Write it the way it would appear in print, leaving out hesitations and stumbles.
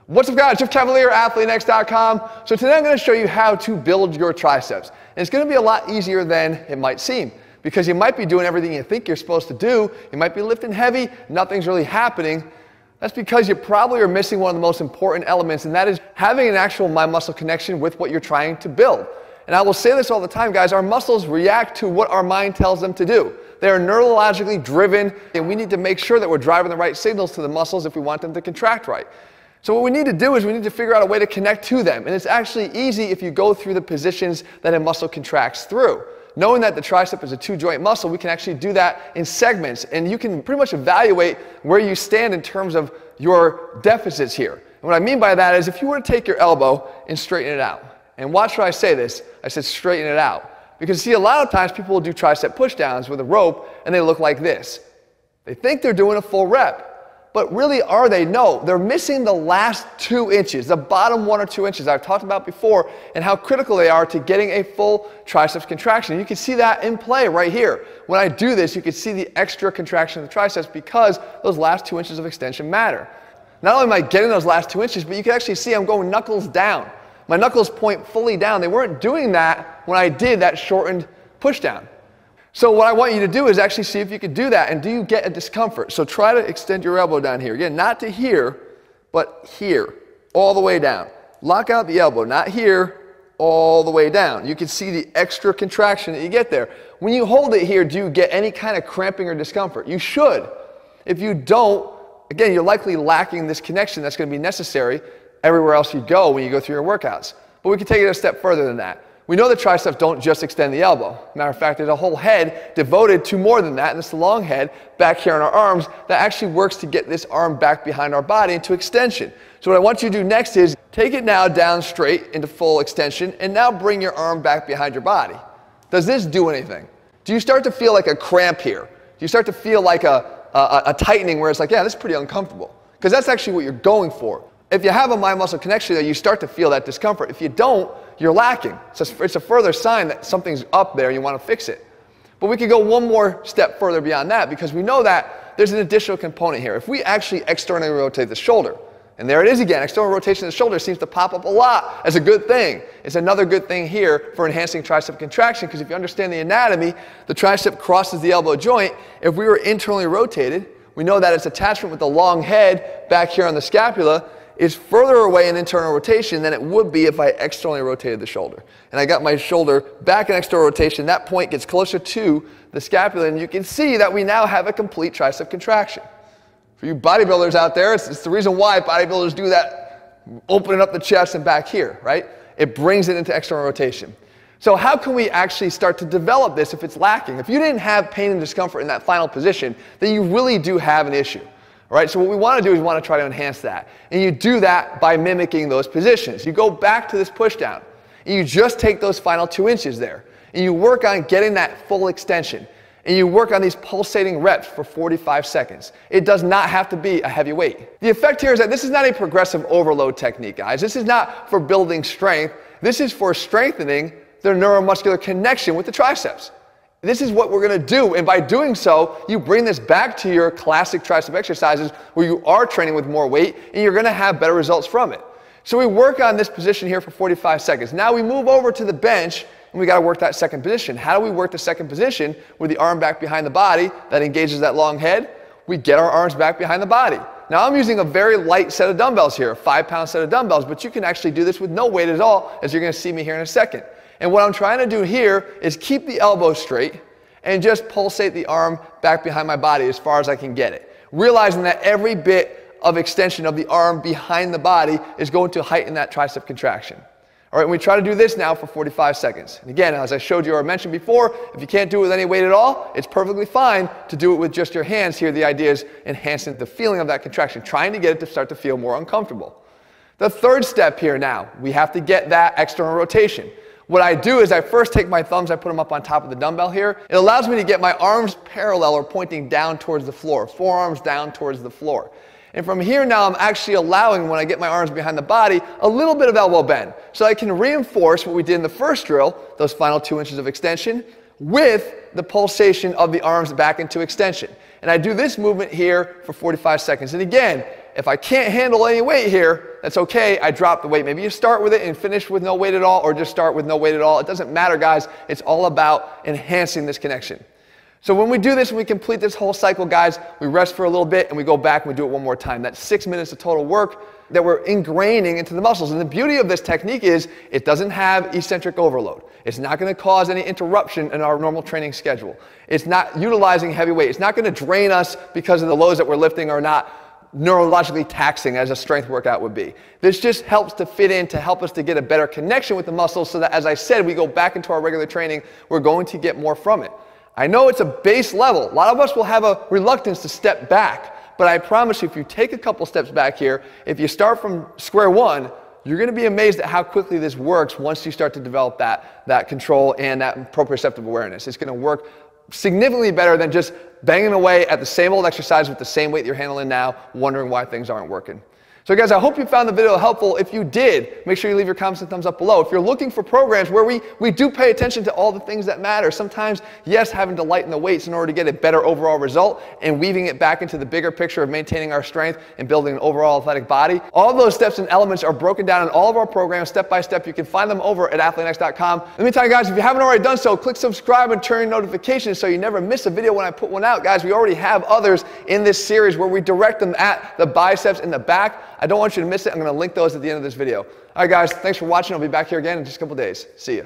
What's up guys, Jeff Cavalier, ATHLEAN-X.com. So today I'm going to show you how to build your triceps. And it's going to be a lot easier than it might seem, because you might be doing everything you think you're supposed to do. You might be lifting heavy, nothing's really happening. That's because you probably are missing one of the most important elements, and that is having an actual mind-muscle connection with what you're trying to build. And I will say this all the time, guys, our muscles react to what our mind tells them to do. They are neurologically driven, and we need to make sure that we're driving the right signals to the muscles if we want them to contract right. So what we need to do is we need to figure out a way to connect to them. And it's actually easy if you go through the positions that a muscle contracts through. Knowing that the tricep is a two-joint muscle, we can actually do that in segments. And you can pretty much evaluate where you stand in terms of your deficits here. And what I mean by that is if you were to take your elbow and straighten it out. And watch how I say this. I said straighten it out. Because see, a lot of times people will do tricep pushdowns with a rope and they look like this. They think they're doing a full rep. But really, are they? No, they're missing the last 2 inches, the bottom 1 or 2 inches I've talked about before, and how critical they are to getting a full triceps contraction. You can see that in play right here. When I do this, you can see the extra contraction of the triceps because those last 2 inches of extension matter. Not only am I getting those last 2 inches, but you can actually see I'm going knuckles down. My knuckles point fully down. They weren't doing that when I did that shortened pushdown. So what I want you to do is actually see if you can do that, and do you get a discomfort? So try to extend your elbow down here. Again, not to here, but here, all the way down. Lock out the elbow, not here, all the way down. You can see the extra contraction that you get there. When you hold it here, do you get any kind of cramping or discomfort? You should. If you don't, again, you're likely lacking this connection that's going to be necessary everywhere else you go when you go through your workouts. But we can take it a step further than that. We know that triceps don't just extend the elbow. Matter of fact, there's a whole head devoted to more than that, and it's the long head back here on our arms that actually works to get this arm back behind our body into extension. So what I want you to do next is take it now down straight into full extension, and now bring your arm back behind your body. Does this do anything? Do you start to feel like a cramp here? Do you start to feel like a tightening where it's like, yeah, this is pretty uncomfortable? Because that's actually what you're going for. If you have a mind-muscle connection there, you start to feel that discomfort. If you don't, you're lacking. So it's a further sign that something's up there and you want to fix it. But we could go one more step further beyond that, because we know that there's an additional component here. If we actually externally rotate the shoulder, and there it is again, external rotation of the shoulder seems to pop up a lot as a good thing. It's another good thing here for enhancing tricep contraction, because if you understand the anatomy, the tricep crosses the elbow joint. If we were internally rotated, we know that its attachment with the long head back here on the scapula is further away in internal rotation than it would be if I externally rotated the shoulder. And I got my shoulder back in external rotation. That point gets closer to the scapula, and you can see that we now have a complete tricep contraction. For you bodybuilders out there, it's the reason why bodybuilders do that, opening up the chest and back here, right? It brings it into external rotation. So how can we actually start to develop this if it's lacking? If you didn't have pain and discomfort in that final position, then you really do have an issue. All right, so what we want to do is we want to try to enhance that. And you do that by mimicking those positions. You go back to this push down, and you just take those final 2 inches there, and you work on getting that full extension. And you work on these pulsating reps for 45 seconds. It does not have to be a heavy weight. The effect here is that this is not a progressive overload technique, guys. This is not for building strength. This is for strengthening the neuromuscular connection with the triceps. This is what we're going to do, and by doing so, you bring this back to your classic tricep exercises where you are training with more weight, and you're going to have better results from it. So we work on this position here for 45 seconds. Now we move over to the bench, and we got to work that second position. How do we work the second position with the arm back behind the body that engages that long head? We get our arms back behind the body. Now I'm using a very light set of dumbbells here, a 5-pound set of dumbbells, but you can actually do this with no weight at all, as you're going to see me here in a second. And what I'm trying to do here is keep the elbow straight and just pulsate the arm back behind my body as far as I can get it. Realizing that every bit of extension of the arm behind the body is going to heighten that tricep contraction. All right, and we try to do this now for 45 seconds. And again, as I showed you or mentioned before, if you can't do it with any weight at all, it's perfectly fine to do it with just your hands. Here, the idea is enhancing the feeling of that contraction, trying to get it to start to feel more uncomfortable. The third step here now, we have to get that external rotation. What I do is I first take my thumbs, I put them up on top of the dumbbell here. It allows me to get my arms parallel or pointing down towards the floor, forearms down towards the floor. And from here now, I'm actually allowing, when I get my arms behind the body, a little bit of elbow bend. So I can reinforce what we did in the first drill, those final 2 inches of extension, with the pulsation of the arms back into extension. And I do this movement here for 45 seconds. And again, If I can't handle any weight here, that's okay, I drop the weight. Maybe you start with it and finish with no weight at all, or just start with no weight at all. It doesn't matter, guys. It's all about enhancing this connection. So when we do this and we complete this whole cycle, guys, we rest for a little bit and we go back and we do it one more time. That's 6 minutes of total work that we're ingraining into the muscles. And the beauty of this technique is it doesn't have eccentric overload. It's not going to cause any interruption in our normal training schedule. It's not utilizing heavy weight. It's not going to drain us because of the loads that we're lifting are not neurologically taxing as a strength workout would be. This just helps to fit in to help us to get a better connection with the muscles so that, as I said, we go back into our regular training, we're going to get more from it. I know it's a base level. A lot of us will have a reluctance to step back, but I promise you, if you take a couple steps back here, if you start from square one, you're going to be amazed at how quickly this works once you start to develop that control and that proprioceptive awareness. It's going to work significantly better than just banging away at the same old exercise with the same weight you're handling now, wondering why things aren't working. So guys, I hope you found the video helpful. If you did, make sure you leave your comments and thumbs up below. If you're looking for programs where we do pay attention to all the things that matter, sometimes, yes, having to lighten the weights in order to get a better overall result and weaving it back into the bigger picture of maintaining our strength and building an overall athletic body. All those steps and elements are broken down in all of our programs step by step. You can find them over at ATHLEAN-X.com. Let me tell you guys, if you haven't already done so, click subscribe and turn notifications so you never miss a video when I put one out. Guys, we already have others in this series where we direct them at the biceps in the back. I don't want you to miss it. I'm going to link those at the end of this video. All right, guys, thanks for watching. I'll be back here again in just a couple days. See ya.